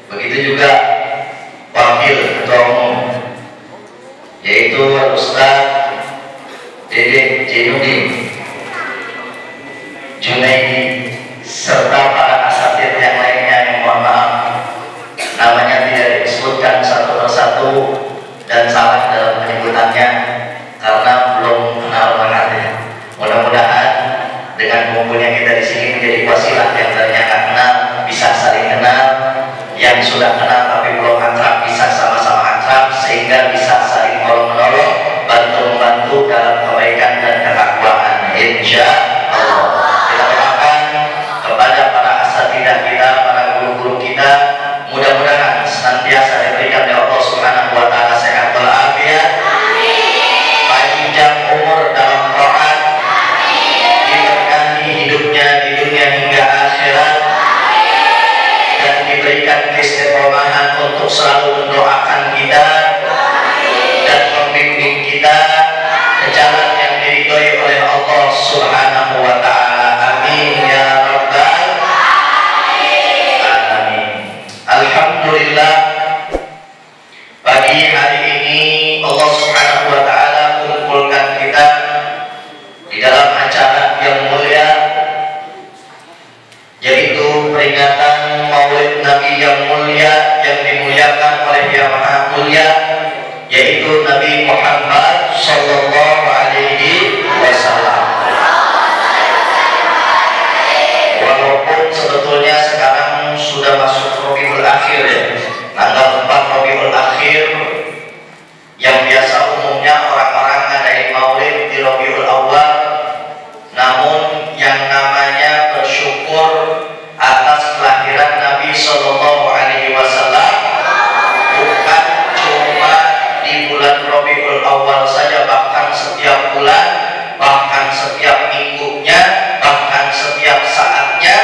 Begitu juga wakil ketua umum, yaitu Ustaz Dedek Jainuddin Junaidi serta para asatidz yang lainnya yang mohon maaf namanya tidak disebutkan satu persatu dan salah dalam penyebutannya karena belum kenal banget. Mudah-mudahan dengan kumpulnya kita di sini menjadi wasilah yang tadinya nggak kenal bisa saling kenal, yang sudah kenal tapi belum akrab bisa sama-sama akrab sehingga bisa saling menolong, bantu-membantu dalam kebaikan dan ketakwaan. Insya Allah kita doakan kepada para asatidzah kita, para guru-guru kita, mudah-mudahan senantiasa diberikan oleh Allah Subhanahu wa taala sehat walafiat, panjang umur dalam taat, diberkahi hidupnya di dunia hingga akhirat, dan diberikan keistiqomahan untuk selalu mendoakan kita dan membimbing kita ke jalan yang diridhoi oleh Allah Subhanahu wa taala. Amin ya rabbal alamin. Alhamdulillah, pagi hari ini Allah Subhanahu wa taala kumpulkan kita di dalam acara yang mulia, yaitu peringatan Maulid Nabi yang mulia yang dimuliakan oleh Yang Maha Mulia, yaitu Nabi Muhammad Sallallahu Alaihi Wasallam. Walaupun sebetulnya sekarang sudah masuk Rabiul Akhir ya, tanggal 4 Rabiul Akhir, yang biasa umumnya orang-orang ngadain Maulid di Rabiul Awal, namun yang namanya bersyukur atas kelahiran Nabi Sallallahu Alaihi Wasallam bukan cuma di bulan Rabiul Awal saja, bahkan setiap bulan, bahkan setiap minggunya, bahkan setiap saatnya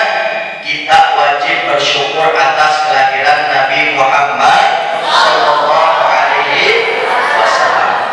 kita wajib bersyukur atas kelahiran Nabi Muhammad Sallallahu Alaihi Wasallam.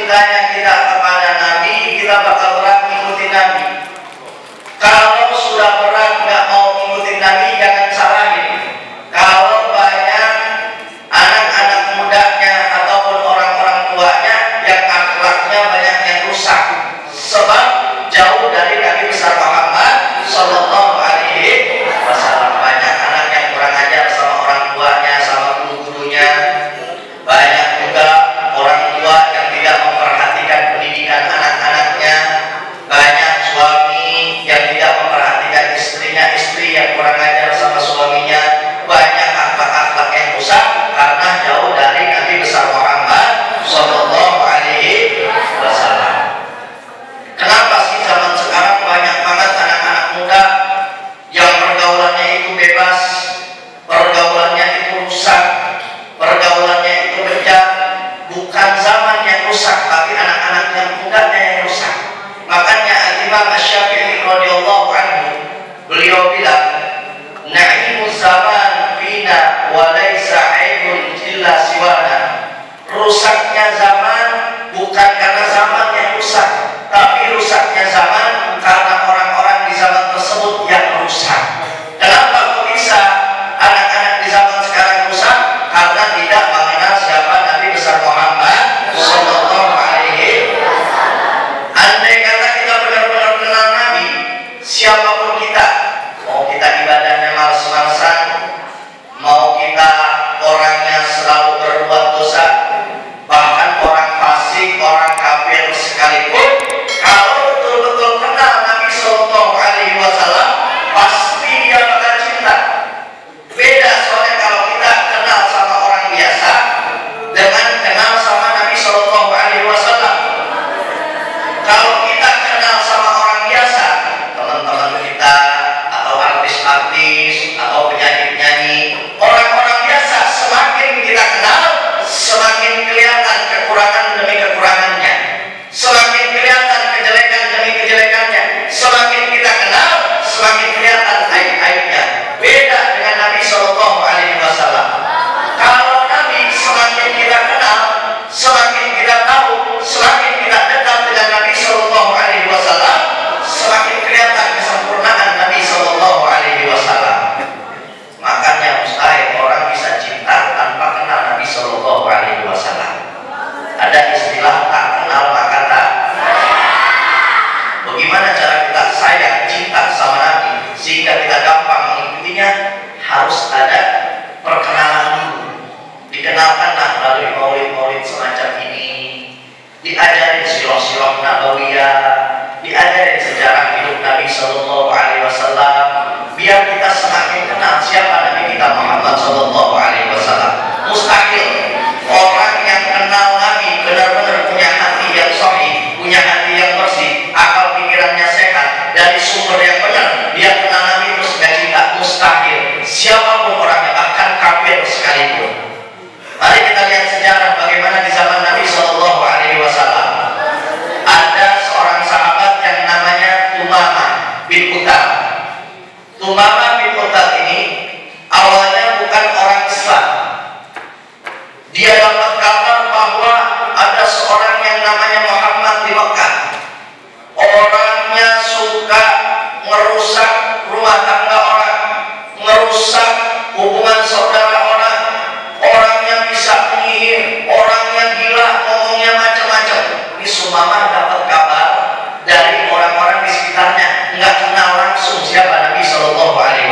cintanya kita kepada Nabi, kita bakal berat ngikutin Nabi. Kalau sudah berat nggak mau ngikutin Nabi, jangan salahin. Kalau banyak anak-anak mudanya ataupun orang-orang tuanya yang akhlaknya banyak yang rusak, sebab jauh dari Nabi besar Muhammad Sallallahu Alaihi Wasallam. Banyak anak yang kurang ajar sama orang tuanya, sama guru-gurunya. Banyak juga orang tua yang tidak memperhatikan pendidikan anak-anaknya. Banyak suami yang tidak memperhatikan istrinya, istri yang kurang ajar sama suaminya. Banyak akhlak-akhlak yang rusak karena jauh dari Nabi besar Muhammad Sallallahu Alaihi Wasallam. Kenapa sih zaman sekarang banyak banget anak-anak muda yang pergaulannya itu bebas, pergaulannya itu rusak, pergaulannya itu bejat? Bukan zaman yang rusak, tapi anak-anak yang mudanya yang rusak. Makanya Imam Asy-Syafi'i radhiyallahu anhu, beliau bilang, "Na'imuz zaman fina wa laisa 'aibun illa siwana." Rusaknya zaman bukan karena zaman yang rusak, tapi rusaknya zaman karena orang-orang di zaman tersebut yang rusak. Kenapa kok bisa anak-anak di zaman sekarang rusak? Karena tidak mengenal siapa Nabi besar Muhammad Sallallahu Alaihi Wasallam. Andai kata kita benar-benar kenal Nabi, siapapun kita, mau kita ibadahnya males-malesan, mau kita orangnya selalu berbuat dosa, bahkan orang fasik, orang kafir sekalipun, kalau betul-betul kenal Nabi Sallallahu Alaihi Wasallam, pasti dia bakal cinta. Beda soalnya kalau kita kenal sama orang biasa dengan kenal sama Nabi Sallallahu Alaihi Wasallam. Kalau kita kenal sama orang biasa, teman-teman kita atau artis-artis atau penyanyi-penyanyi, orang-orang biasa, semakin kita kenal, semakin kelihatan kekurangan demi kekurangannya, semakin kelihatan kejelekan demi kejelekannya. Semakin kita kenal, semakin kelihatan aib-aibnya. Beda dengan Nabi Sallallahu Alaihi Wasallam. Kalau Nabi semakin kita kenal, semakin kita tahu, semakin kita dekat dengan Nabi Sallallahu Alaihi Wasallam, semakin kelihatan kesempurnaan Nabi Sallallahu Alaihi Wasallam. Makanya mustahil orang bisa cinta tanpa kenal Nabi Sallallahu Alaihi Wasallam. Ada istilah tak kenal maka tak. Bagaimana cara kita sayang, cinta sama Nabi sehingga kita gampang mengikutinya? Harus ada perkenalan dulu. Dikenalkanlah melalui maulid-maulid semacam ini, diajarin sirah-sirah nabawiyah, diajarin sejarah hidup Nabi Sallallahu Alaihi Wasallam, biar kita semakin kenal siapa Nabi kita Muhammad Sallallahu Alaihi Wasallam. Mustahil orang yang kenal Nabi benar-benar punya hati yang sahih, punya hati yang bersih, akal pikirannya sehat, dari sumber yang benar, dia kenal Nabi terus gak cinta. Mustahil. Siapapun orangnya, bahkan kafir sekalipun. Mari kita lihat sejarah bagaimana di zaman Nabi Sallallahu Alaihi Wasallam ada seorang sahabat yang namanya Tumamah bin Uthal. Tumamah bin Uthal ini awalnya bukan orang Islam. Dia dapat kabar bahwa ada seorang yang namanya Muhammad di Mekah. Orangnya suka merusak rumah tangga orang, merusak hubungan saudara orang, orangnya bisa penyihir, orangnya gila, ngomongnya macam-macam. Ini Sumamah dapat kabar dari orang-orang di sekitarnya, nggak kenal langsung siapa Nabi Sallallahu Alaihi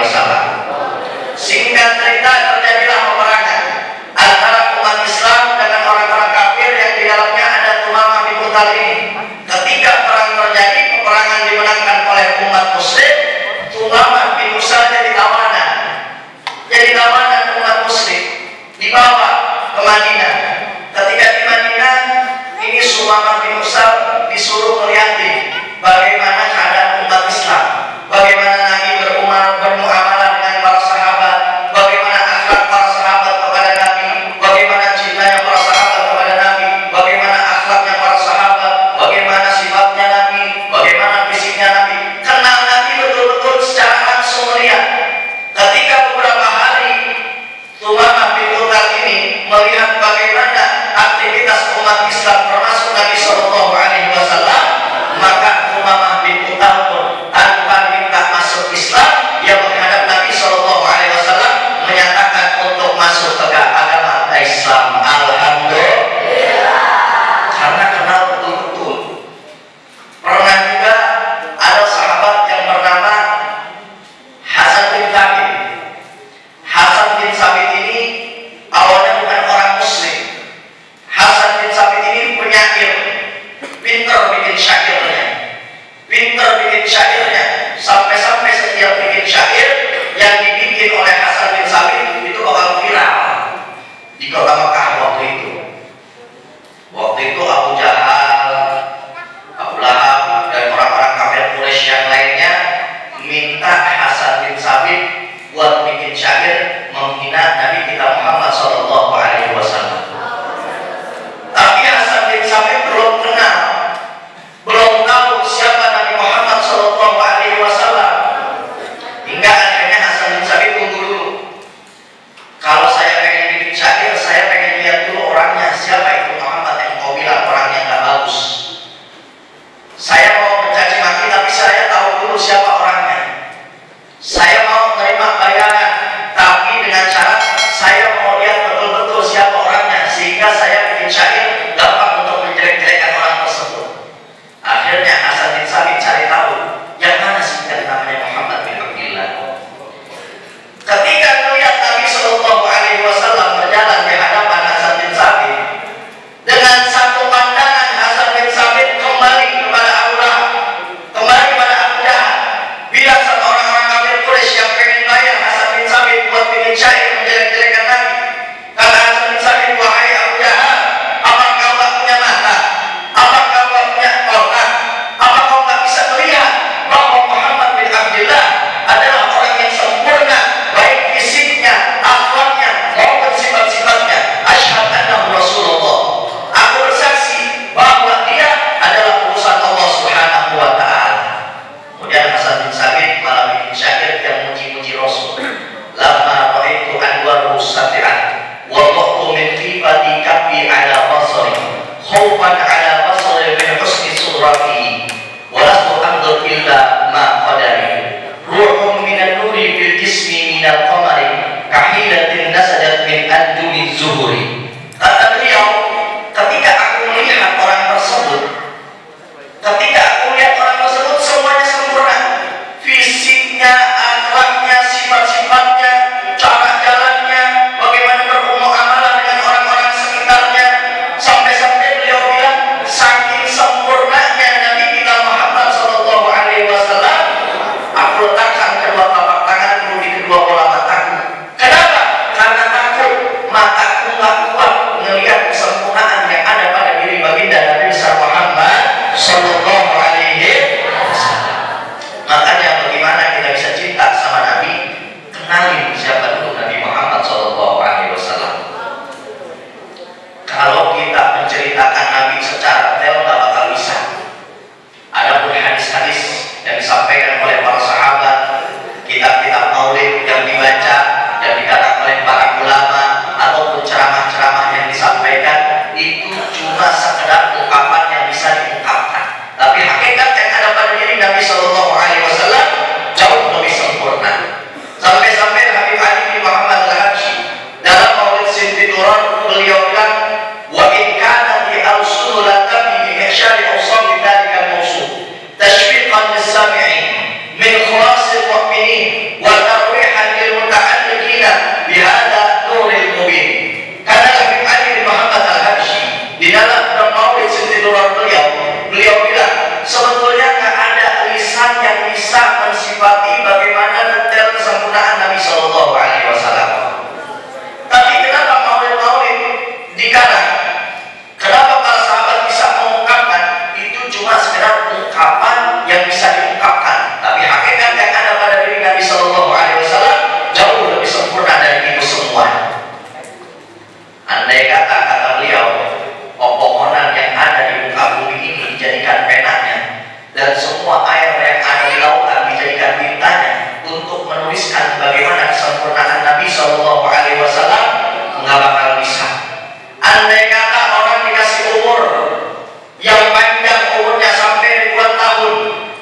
menceritakan Nabi secara detail nggak bakal bisa. Adapun hadis-hadis yang disampaikan oleh para sahabat, kitab-kitab maulid yang dibaca, yang dikarang oleh para ulama, ataupun ceramah-ceramah yang disampaikan, itu cuma sekedar ungkapan yang bisa diungkapkan. Tapi hakikat yang ada pada diri Nabi Shallallahu Alaihi Wasallam jauh lebih sempurna. Sampai-sampai Habib Ali bin Muhammad Al-Habsyi dalam Maulid Sinti Turan beliau bilang, wa in kana di al-sunu la tabi bi ihsyari awsaf dzalika al-mawsuf tashfiqan lis-sami'in min khulasil mu'minin wa tarwihan lil muta'alliqina bi hadha nuril mubin. Karena Habib Ali bin Muhammad Al-Habsyi di dalam Maulid Sinti Turan beliau bilang, sebetulnya nggak ada lisan yang bisa mensifati bagaimana detail kesempurnaan Nabi Shallallahu Alaihi Wasallam. Tapi kenapa maulid-maulid dikarang? Kenapa para sahabat bisa mengungkapkan? Itu cuma sekedar ungkapan yang bisa diungkapkan. Tapi hakikat yang ada pada diri Nabi Shallallahu Alaihi Wasallam jauh lebih sempurna dari itu semua. Andai kata beliau, pepohonan yang ada di muka bumi ini dijadikan penanya, dan semua air yang ada di lautan dijadikan tintanya untuk menuliskan bagaimana kesempurnaan Nabi Shallallahu Alaihi Wasallam, nggak bakal bisa. Andai kata orang dikasih umur yang panjang, umurnya sampai ribuan tahun,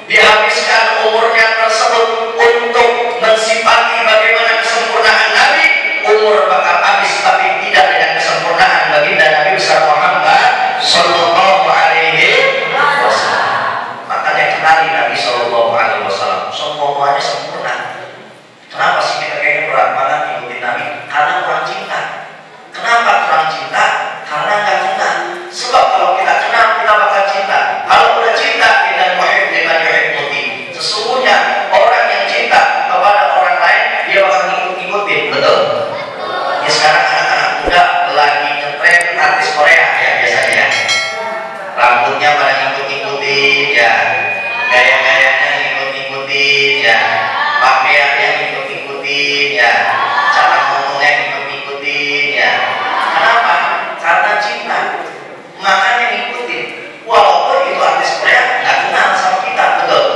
dihabiskan umurnya tersebut untuk mensifati bagaimana kesempurnaan Nabi, umur bakal habis, tapi tidak dengan kesempurnaan baginda Nabi besar Muhammad Sallallahu Alaihi Wasallam. Makanya kenali Nabi Sallallahu Alaihi Wasallam, semuanya sempurna. Kenapa sih kita kayaknya berat banget ngikutin Nabi? Karena kurang cinta. Kenapa kurang cinta? Karena nggak kenal. Sebab kalau kita kenal, kita bakal cinta. Kalau udah cinta, kita muhib liman yuhibbuti. Sesungguhnya orang yang cinta kepada orang lain, dia bakal ngikut-ngikutin, betul? Ya sekarang anak-anak muda lagi ngetren artis Korea ya biasanya. Rambutnya pada ngikut-ngikutin ya, gaya-gayanya ngikut-ngikutin ya, pakaiannya ngikut-ngikutin ya, cara ngomongnya ngikut-ngikutin ya. Kenapa? Karena cinta. Makanya ngikutin. Walaupun itu artis Korea nggak kenal sama kita, betul?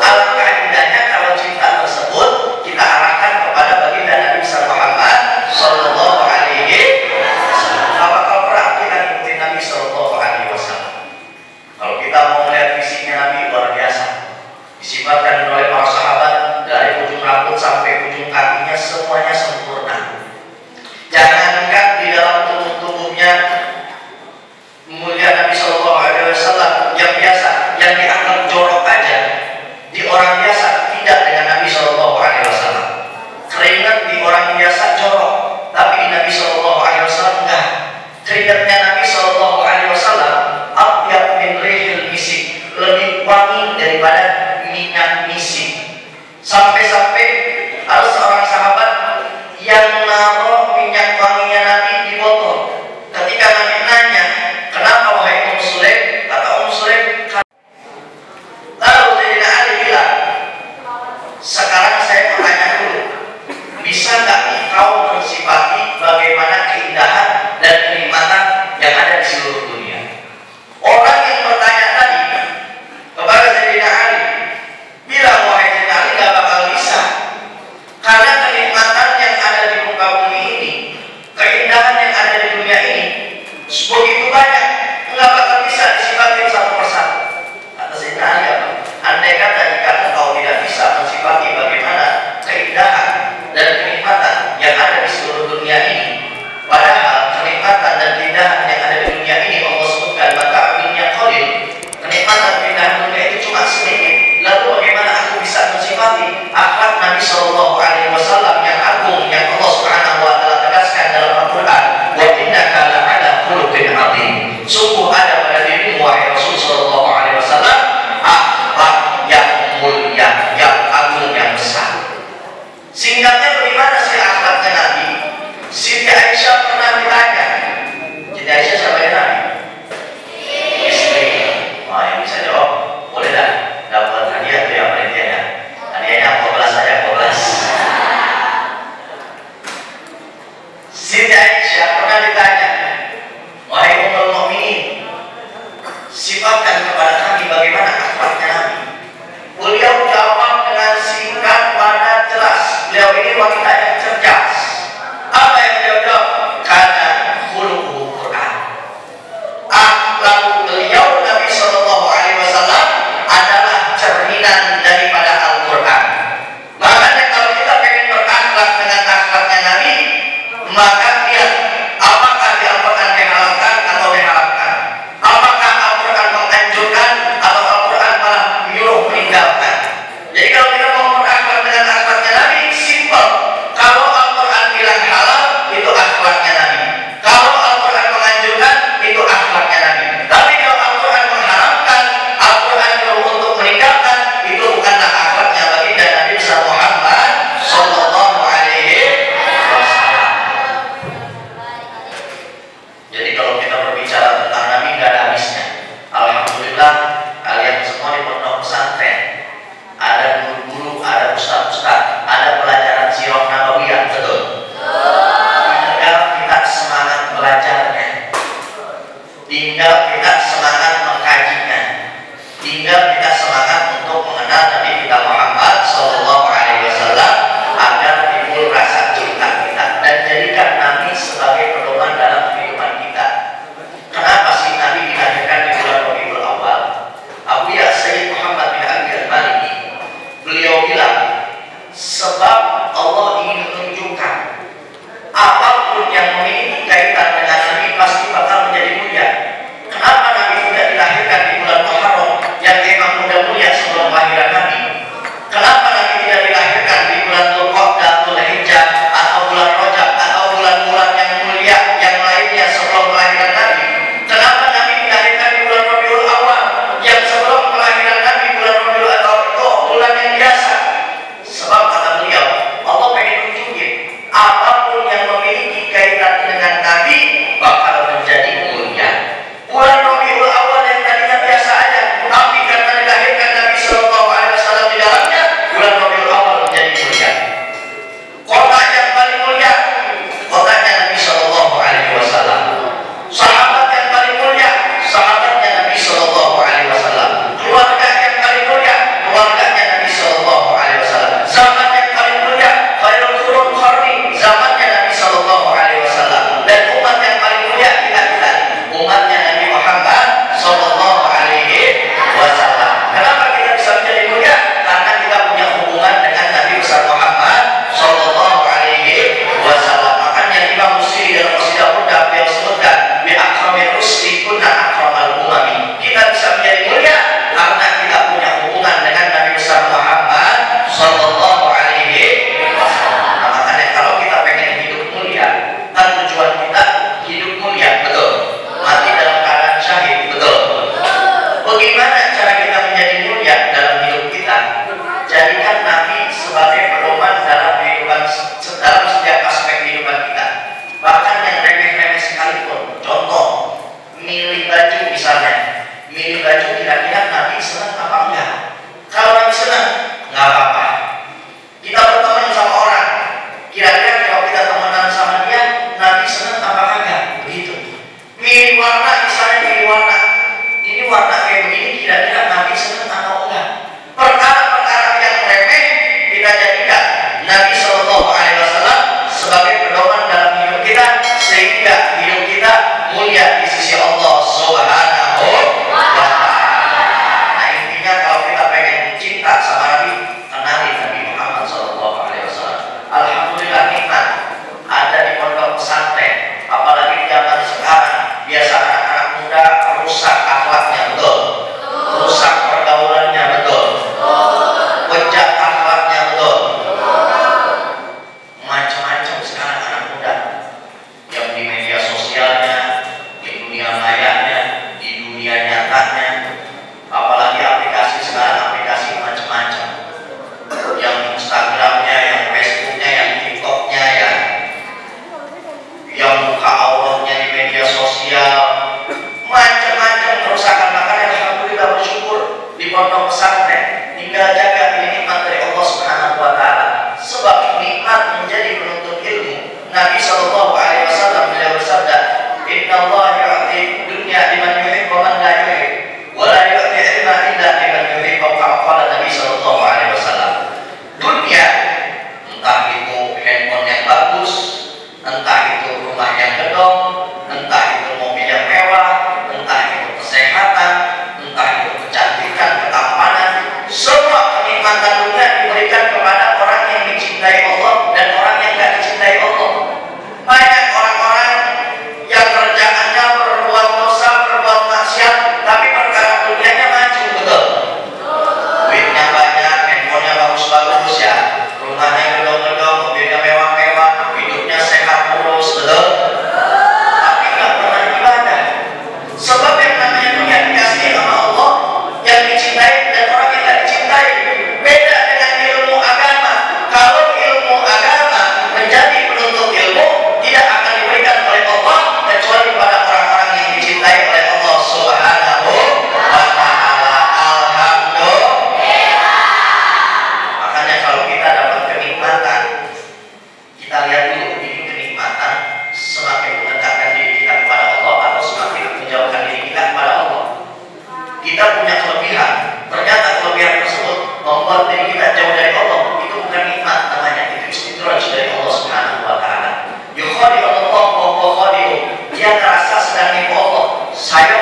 Alangkah indahnya kalau cinta tersebut kita arahkan kepada baginda Nabi besar Muhammad Sallallahu Alaihi Wasallam. Nggak bakal berat kita ngikutin Nabi Sallallahu Alaihi Wasallam. Kalau kita mau melihat fisiknya Nabi luar biasa, disifatkan oleh para sahabat dari ujung rambut sampai ujung kakinya semuanya sempurna. Jangankan di dalam tubuhnya mulia Nabi Sallallahu Alaihi Wasallam yang biasa, yang dianggap jorok aja di orang biasa tidak dengan Nabi Sallallahu Alaihi Wasallam. Keringat di orang biasa jorok, tapi di Nabi Sallallahu Alaihi Wasallam enggak. Keringatnya Nabi Sallallahu Alaihi Wasallam atyab min rihil misik, lebih wangi daripada minyak misik. Sampai-sampai ada seorang sahabat yang naruh minyak wanginya Nabi di botol. Ketika Nabi nanya, kenapa wahai Ummu Sulaim? Kata Ummu Sulaim, lalu Sayyidina Ali bilang, sekarang saya bertanya dulu, bisa nggak engkau mensifati bagaimana keindahan dan kenikmatan yang ada di seluruh dunia? Orang yang bertanya tadi kepada Sayyidina Ali bilang, wahai Sayyidina Ali, nggak bakal bisa, karena kenikmatan yang ada di muka bumi ini, keindahan yang ada di dunia ini begitu banyak, nggak bakal bisa disifatin satu persatu. Kata Sayyidina Ali apa? Andai kata jika engkau tidak bisa mensifati bagaimana keindahan dan kenikmatan yang ada di seluruh dunia ini, padahal kenikmatan dan keindahan yang ada di dunia ini Allah sebutkan maka dunia qalil, kenikmatan keindahan dunia itu cuma sedikit. Lalu bagaimana aku bisa mensifati akhlak Nabi Sallallahu Alaihi Wasallam yang agung, yang Allah Subhanahu Wa Taala tegaskan dalam Al-Quran, wa innaka la'ala khuluqin 'adzim. tinggal kita semangat mengkajinya, tinggal kita semangat untuk mengenal Nabi kita Muhammad Sallallahu Alaihi Wasallam agar timbul rasa cinta kita dan jadikan Nabi sebagai pedoman dalam kehidupan kita. Kenapa sih Nabi dilahirkan di bulan Rabiul Awal? Abu Ya Sayyid Muhammad bin Abi Al-Maliki beliau bilang, sebab Allah ingin menunjukkan apapun yang memiliki kaitan dengan Nabi pasti bakal menjadi mulia. Kenapa Nabi tidak dilahirkan di bulan Muharram yang memang mudah mulia sebelum kelahiran Nabi? Kenapa Nabi tidak dilahirkan di bulan Dzulqa'dah, Dzulhijjah, atau bulan Rajab, atau bulan-bulan yang mulia yang lainnya sebelum kelahiran Nabi? Kenapa Nabi dilahirkan di bulan Rabiul Awal yang sebelum kelahiran Nabi bulan Rabiul Awal itu bulan yang biasa? Sebab kata beliau, Allah pengen tunjukin apapun yang memiliki kaitan dengan Nabi bakal menjadi mulia. Bulan Rabiul Awal yang tadinya biasa aja, tapi karena dilahirkan Nabi Sallallahu Alaihi Wasallam di dalamnya, bulan Rabiul Awal menjadi mulia. Kota yang paling mulia, kotanya Nabi Sallallahu Alaihi Wasallam. Sahabat yang paling mulia, sahabatnya Nabi Sallallahu Alaihi Wasallam. Keluarga yang paling mulia, keluarganya Nabi Sallallahu Alaihi Wasallam. Zaman yang paling mulia, khairul qurun qarni, zamannya Nabi Sallallahu Alaihi Wasallam. Dan umat yang paling mulia kita, umatnya Nabi Muhammad Sallallahu Alaihi Wasallam. Kenapa kita bisa menjadi mulia? Karena kita punya hubungan dengan Nabi besar Muhammad Sallallahu Alaihi Wasallam. Makanya Imam Busiri dalam qasidah Burdah beliau sebutkan, bi akramir rusli kunna akramal umami. Kita bisa menjadi mulia karena kita punya hubungan dengan Nabi besar Muhammad Sallallahu Alaihi Wasallam. Nah, makanya kalau kita pengen hidup mulia, kan tujuan kita hidup mulia, betul? Mati dalam keadaan syahid, betul? Bagaimana cara kita menjadi mulia dalam hidup kita? Jadikan Nabi sebagai pedoman dalam kehidupan, dalam setiap aspek kehidupan kita. Bahkan yang remeh-remeh sekalipun. Contoh, milih baju misalnya. Milih baju kira-kira Nabi senang apa enggak? Kalau Nabi senang, nggak apa-apa. Kita berteman sama orang, kira-kira kalau kita temenan sama dia, Nabi senang apa enggak? Begitu. Milih warna, misalnya milih warna. Ini warna kayak begini, kira-kira Nabi senang atau enggak? Perkara-perkara yang remeh kita jadikan Nabi Sallallahu Alaihi Wasallam sebagai pedoman dalam hidup kita, sehingga hidup kita mulia di sisi Allah Subhanahu wa Ta'ala. Nah, intinya kalau kita pengen cinta sama Nabi, kenali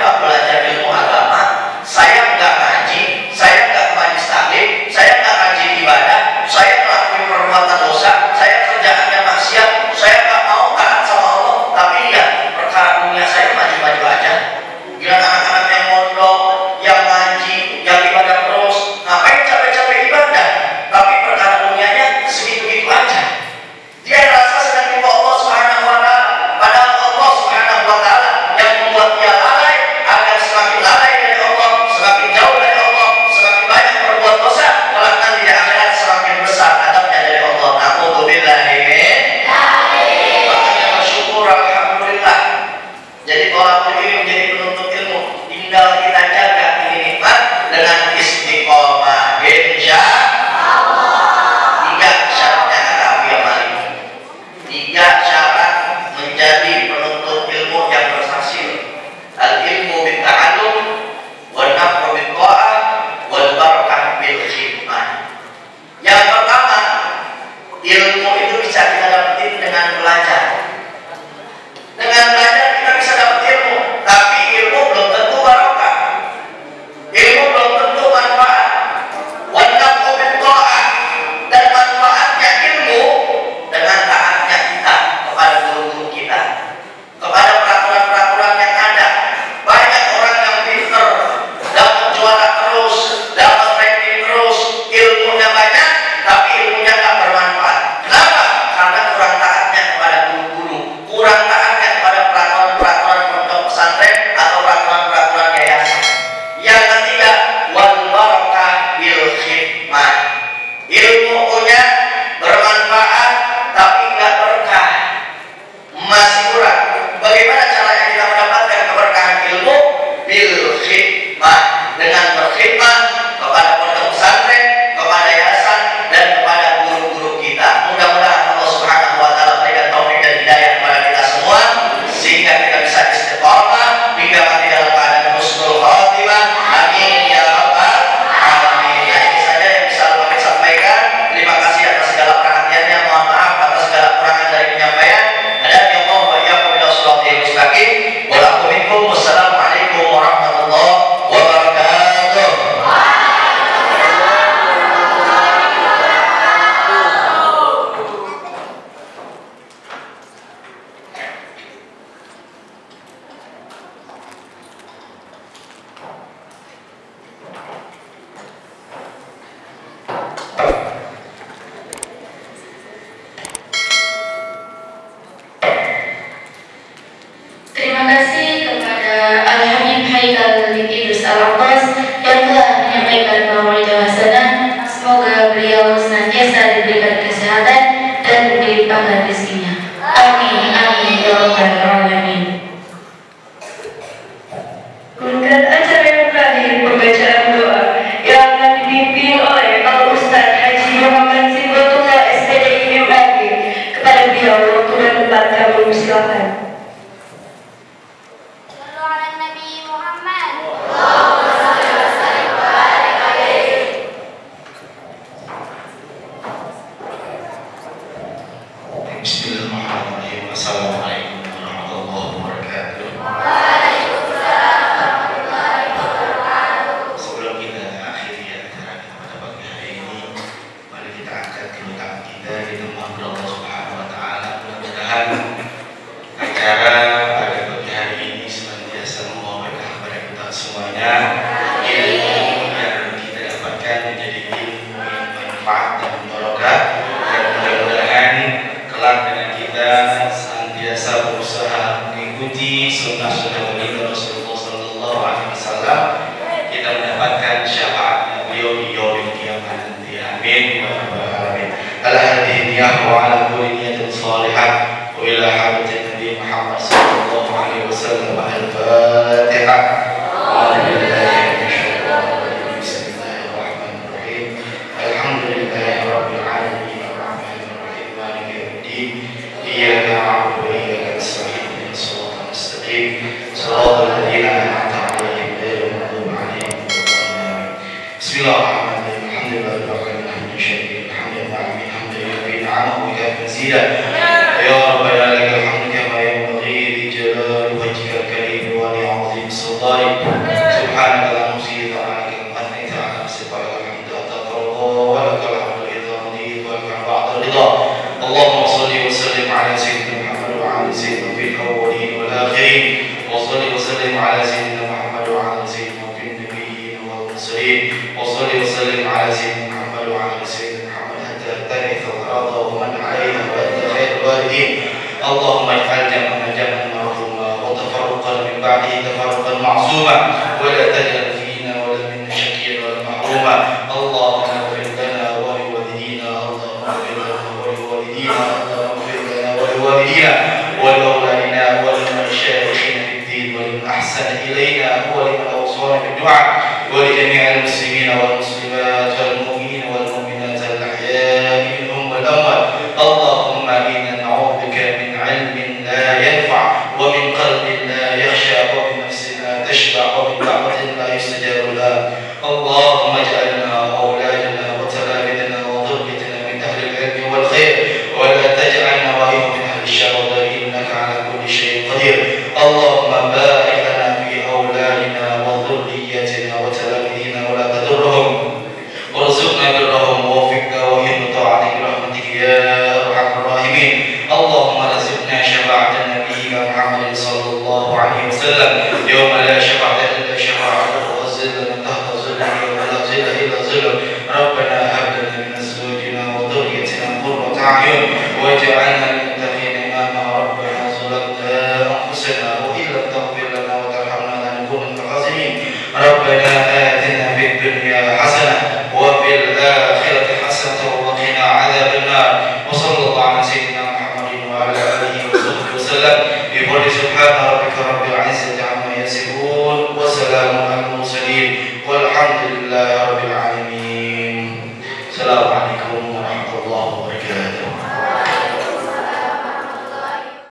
nggak belajar ilmu agama, saya nggak ngaji, saya nggak majlis taklim, saya nggak ngaji ibadah, saya ngelakuin perbuatan dosa, saya kerjaannya maksiat, saya nggak mau taat sama Allah, tapi ya perkara dunia saya maju-maju aja. Gila anak-anak yang mondok, yang ngaji, yang ibadah terus, ngapain capek-capek ibadah, tapi perkara dunianya segitu-gitu aja. Dia rasa sedang dibawa Allah Subhanahu wa Ta'ala, padahal Allah Subhanahu wa Ta'ala yang membuat dia lalai agar semakin lalai dari Allah, semakin jauh dari Allah, semakin banyak berbuat dosa, kelak nanti di akhirat semakin besar adabnya dari Allah. Na'udzubillahi min. Makanya bersyukur, alhamdulillah. Jadi tolakul ilmi menjadi penuntut ilmu, tinggal kita jaga ini nikmat dengan istiqomah, insya Allah. Tiga syaratnya kata Abu Yaman. Tiga syarat menjadi penuntut ilmu yang berhasil. Al-ilmu bitta'allum, wal naf'u bit-tha'ah, wal barakah bil khidmah. Yang pertama, ilmu itu bisa kita dapetin dengan belajar. Dengan belajar kita bisa dapat ilmu, tapi ilmu belum tentu barokah. Ilmu belum tentu manfaat. Wal naf'u bit-tha'ah, dan manfaatnya ilmu dengan taatnya kita kepada guru-guru kita, kepada peraturan-peraturan yang ada. Banyak orang yang pinter, dapat juara terus, dapat ranking terus, ilmunya banyak, tapi ilmunya nggak bermanfaat. Kenapa? Karena kurang taatnya kepada guru-guru, kurang taatnya kepada peraturan-peraturan pondok pesantren atau peraturan-peraturan yayasan. Yang ketiga, wal barakah bil khidmah. Ilmunya bermanfaat tapi nggak berkah, masih kurang. Bagaimana caranya kita mendapatkan keberkahan ilmu? Bil khidmah, dengan berkhidmah kepada pondok pesantren, kepada yayasan, dan kepada guru-guru kita. Mudah-mudahan Allah Subhanahu wa Ta'ala berikan taufik dan hidayah kepada kita semua, sehingga kita bisa istiqomah hingga mati dalam keadaan husnul khatimah. Amin ya rabbal alamin. Nah, ini saja yang bisa kami sampaikan. Terima kasih atas segala perhatiannya. Mohon maaf atas segala kekurangan dari penyampaian. Dan ya Allah wa iyyakum ila shiratal mustaqim. Wassalamualaikum warahmatullahi wabarakatuh. Terima kasih kepada Al-Habib Haikal bin Idris Al-Abbas yang telah menyampaikan mau'izah hasanah. Semoga beliau senantiasa diberikan kesehatan dan dilimpahkan rezekinya. Amin amin ya rabbal alamin. Kemudian acara yang terakhir pembacaan doa yang akan dipimpin oleh Al-Ustaz Haji Muhammad Sibotullah SPDI MAG. Kepada beliau waktu dan tempat kami persilakan. Bismillahirrahmanirrahim. Assalamualaikum warahmatullahi wabarakatuh. Sebelum kita akhiri acara kita pada pagi hari ini, mari kita angkat kedua tangan kita, kita mohon Allah Subhanahu wa Ta'ala. Mudah-mudahan acara pada pagi hari ini senantiasa membawa berkah kepada kita semuanya. Ilmu yang kita dapatkan menjadi ilmu yang bermanfaat dan barokah, dan mudah-mudahan kelak dengan kita senantiasa berusaha mengikuti sunnah-sunnah baginda Rasulullah Sallallahu Alaihi Wasallam, kita mendapatkan syafaatnya beliau di yaumil qiyamah nanti. Amin ya rabbal alamin. Al-hadiyah wa ala kulli niyatin salihah wa ila hadratin Nabi Muhammad Sallallahu Alaihi Wasallam. Al-Fatihah. Bismillahirrahmanirrahim. Alhamdulillahi rabbil alamin. Ar-Rahmanir-Rahim. Maliki yaumiddin. Iyyaka na'budu wa iyyaka nasta'in. Ihdinas siratal mustaqim. Shiratal ladzina an'amta 'alaihim ghairil maghdubi 'alaihim waladdallin. Bismillahirrahmanirrahim. Alhamdulillahirabbil alamin. Hamdan syakiran, hamdan na'amin, hamdan yuhyi ni'amahu wa yuhyi mazida. Ya rabbana lakal hamdu kama yanbaghi li jalali wajhikal karim wa li 'azimi sultanik. الغائب سبحانك لا نحصي ثناء كما أثنيت على نفسك ولك الحمد حتى ترضى ولك الحمد إذا رضيت ولك بعد الرضا. اللهم صل وسلم على سيدنا محمد وعلى سيدنا في الأولين والآخرين، وصل وسلم على سيدنا محمد وعلى سيدنا في النبيين والمرسلين، وصل وسلم على سيدنا محمد وعلى سيدنا محمد حتى ترث الأرض ومن عليها وأنت خير الوالدين. اللهم اجعل جمعنا جمعا مرحوما وتفرقا من بعده تفرقا معصوما، ولا تجعل فينا ولا منا شقيا ولا محروما. اللهم اغفر لنا ولوالدينا، اللهم اغفر لنا ولوالدينا، اللهم اغفر لنا ولوالدينا ولأولادنا ولمشايخنا في الدين ولمن أحسن إلينا ولمن أوصانا بالدعاء ولجميع المسلمين والمسلمات والمؤمنين والمؤمنات الأحياء منهم والأموات. اللهم إنا نعوذ بك من علم لا ينفع ومن قلب لا يخشى ومن نفس لا تشبع ومن دعوة لا يستجاب لها. اللهم اجعلنا وأولادنا وتلاميذنا وذريتنا من أهل العلم والخير، ولا تجعلنا وإهم من أهل الشر، إنك على كل شيء قدير. اللهم بارك لنا في أولادنا وذريتنا وتلاميذنا ولا تضرهم، وارزقنا برهم ووفقنا وإهم طاعتك برحمتك يا أرحم الراحمين. اللهم ارزقنا شفاعة نبيك محمد صلى الله عليه وسلم يوم لا شفاعة إلا شفاعته، وظل من تحت ظله يوم لا ظل إلا ظله. ربنا هب لنا من أزواجنا وذريتنا قرة أعين واجعلنا للمتقين إماما. ربنا ظلمنا أنفسنا وإن لم تغفر لنا وترحمنا لنكون من الخاسرين. ربنا آتنا في الدنيا حسنة وفي الآخرة حسنة وقنا عذاب النار. وصلى الله على سيدنا محمد وعلى آله وصحبه وسلم. بقول سبحان ربك رب العزة عما يصفون